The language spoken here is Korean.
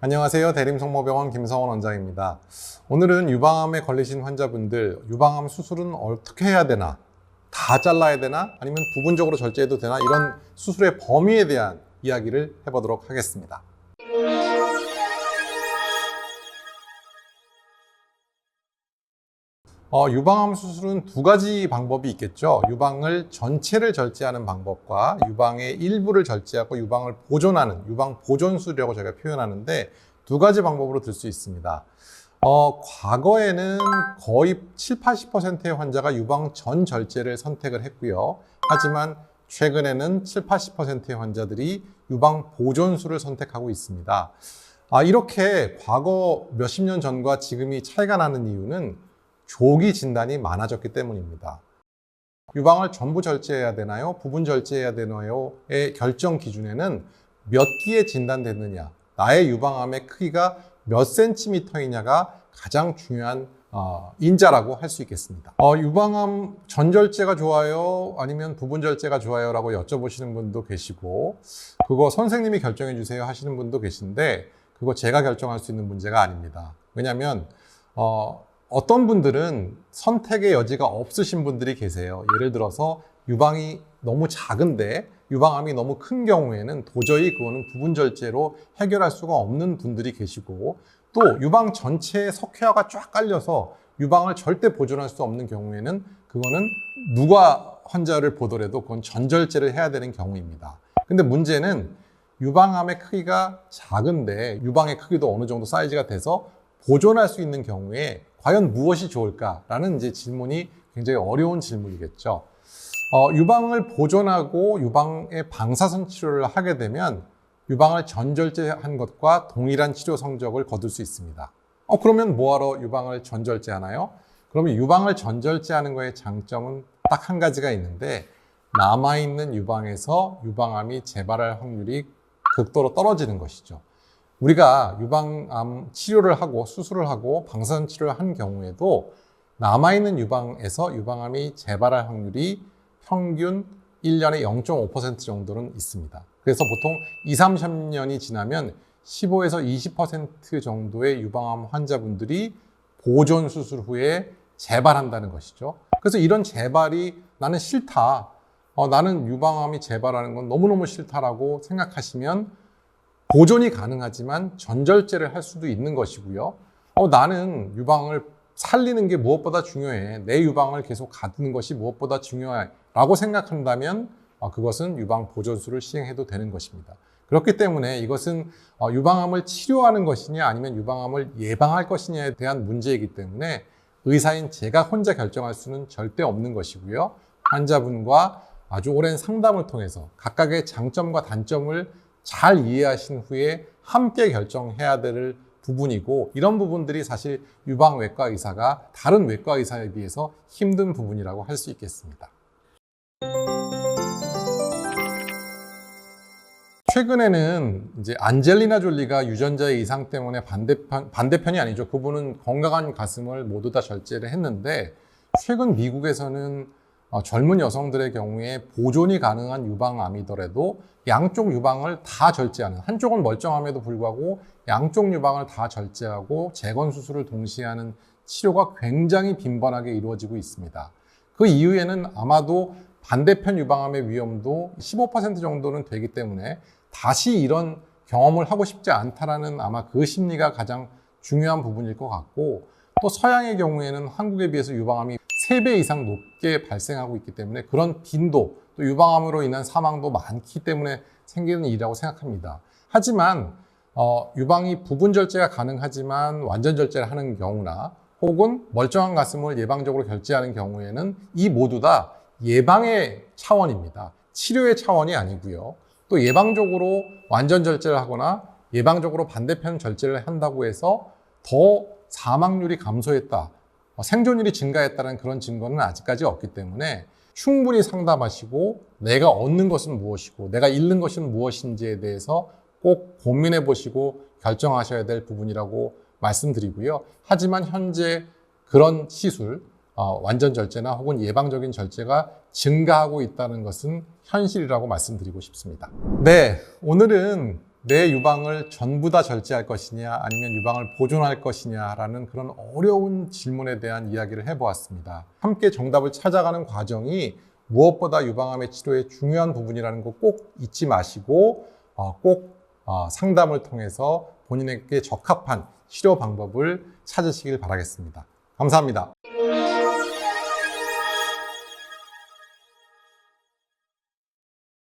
안녕하세요. 대림성모병원 김성원 원장입니다. 오늘은 유방암에 걸리신 환자분들, 유방암 수술은 어떻게 해야 되나? 다 잘라야 되나? 아니면 부분적으로 절제해도 되나? 이런 수술의 범위에 대한 이야기를 해보도록 하겠습니다. 유방암 수술은 두 가지 방법이 있겠죠. 유방을 전체를 절제하는 방법과 유방의 일부를 절제하고 유방을 보존하는 유방 보존술이라고 저희가 표현하는데 두 가지 방법으로 들 수 있습니다. 과거에는 거의 70~80%의 환자가 유방 전 절제를 선택을 했고요. 하지만 최근에는 70~80%의 환자들이 유방 보존술을 선택하고 있습니다. 이렇게 과거 몇십 년 전과 지금이 차이가 나는 이유는 조기 진단이 많아졌기 때문입니다. 유방을 전부 절제해야 되나요? 부분 절제해야 되나요?의 결정 기준에는 몇 기에 진단됐느냐, 나의 유방암의 크기가 몇 센티미터이냐가 가장 중요한 인자라고 할 수 있겠습니다. 유방암 전절제가 좋아요? 아니면 부분 절제가 좋아요? 라고 여쭤보시는 분도 계시고, 그거 선생님이 결정해 주세요 하시는 분도 계신데, 그거 제가 결정할 수 있는 문제가 아닙니다. 왜냐하면 어떤 분들은 선택의 여지가 없으신 분들이 계세요. 예를 들어서 유방이 너무 작은데 유방암이 너무 큰 경우에는 도저히 그거는 부분 절제로 해결할 수가 없는 분들이 계시고, 또 유방 전체에 석회화가 쫙 깔려서 유방을 절대 보존할 수 없는 경우에는 그거는 누가 환자를 보더라도 그건 전절제를 해야 되는 경우입니다. 근데 문제는 유방암의 크기가 작은데 유방의 크기도 어느 정도 사이즈가 돼서 보존할 수 있는 경우에 과연 무엇이 좋을까라는 이제 질문이 굉장히 어려운 질문이겠죠. 유방을 보존하고 유방의 방사선 치료를 하게 되면 유방을 전절제한 것과 동일한 치료 성적을 거둘 수 있습니다. 그러면 뭐하러 유방을 전절제하나요? 그러면 유방을 전절제하는 거의 장점은 딱 한 가지가 있는데, 남아있는 유방에서 유방암이 재발할 확률이 극도로 떨어지는 것이죠. 우리가 유방암 치료를 하고 수술을 하고 방사선 치료를 한 경우에도 남아있는 유방에서 유방암이 재발할 확률이 평균 1년에 0.5% 정도는 있습니다. 그래서 보통 20~30년이 지나면 15에서 20% 정도의 유방암 환자분들이 보존 수술 후에 재발한다는 것이죠. 그래서 이런 재발이 나는 싫다, 나는 유방암이 재발하는 건 너무너무 싫다라고 생각하시면 보존이 가능하지만 전절제를 할 수도 있는 것이고요. 나는 유방을 살리는 게 무엇보다 중요해, 내 유방을 계속 가두는 것이 무엇보다 중요해 라고 생각한다면 그것은 유방 보존술을 시행해도 되는 것입니다. 그렇기 때문에 이것은 유방암을 치료하는 것이냐 아니면 유방암을 예방할 것이냐에 대한 문제이기 때문에 의사인 제가 혼자 결정할 수는 절대 없는 것이고요. 환자분과 아주 오랜 상담을 통해서 각각의 장점과 단점을 잘 이해하신 후에 함께 결정해야 될 부분이고, 이런 부분들이 사실 유방외과 의사가 다른 외과 의사에 비해서 힘든 부분이라고 할 수 있겠습니다. 최근에는 이제 안젤리나 졸리가 유전자의 이상 때문에 반대편이 아니죠. 그분은 건강한 가슴을 모두 다 절제를 했는데, 최근 미국에서는 젊은 여성들의 경우에 보존이 가능한 유방암이더라도 양쪽 유방을 다 절제하는, 한쪽은 멀쩡함에도 불구하고 양쪽 유방을 다 절제하고 재건 수술을 동시에 하는 치료가 굉장히 빈번하게 이루어지고 있습니다. 그 이유에는 아마도 반대편 유방암의 위험도 15% 정도는 되기 때문에 다시 이런 경험을 하고 싶지 않다라는 아마 그 심리가 가장 중요한 부분일 것 같고, 또 서양의 경우에는 한국에 비해서 유방암이 3배 이상 높게 발생하고 있기 때문에 그런 빈도, 또 유방암으로 인한 사망도 많기 때문에 생기는 일이라고 생각합니다. 하지만 유방이 부분 절제가 가능하지만 완전 절제를 하는 경우나 혹은 멀쩡한 가슴을 예방적으로 절제하는 경우에는 이 모두 다 예방의 차원입니다. 치료의 차원이 아니고요. 또 예방적으로 완전 절제를 하거나 예방적으로 반대편 절제를 한다고 해서 더 사망률이 감소했다, 생존율이 증가했다는 그런 증거는 아직까지 없기 때문에 충분히 상담하시고 내가 얻는 것은 무엇이고 내가 잃는 것은 무엇인지에 대해서 꼭 고민해 보시고 결정하셔야 될 부분이라고 말씀드리고요. 하지만 현재 그런 시술, 완전 절제나 혹은 예방적인 절제가 증가하고 있다는 것은 현실이라고 말씀드리고 싶습니다. 네, 오늘은 내 유방을 전부 다 절제할 것이냐 아니면 유방을 보존할 것이냐라는 그런 어려운 질문에 대한 이야기를 해보았습니다. 함께 정답을 찾아가는 과정이 무엇보다 유방암의 치료의 중요한 부분이라는 거 꼭 잊지 마시고 꼭 상담을 통해서 본인에게 적합한 치료 방법을 찾으시길 바라겠습니다. 감사합니다.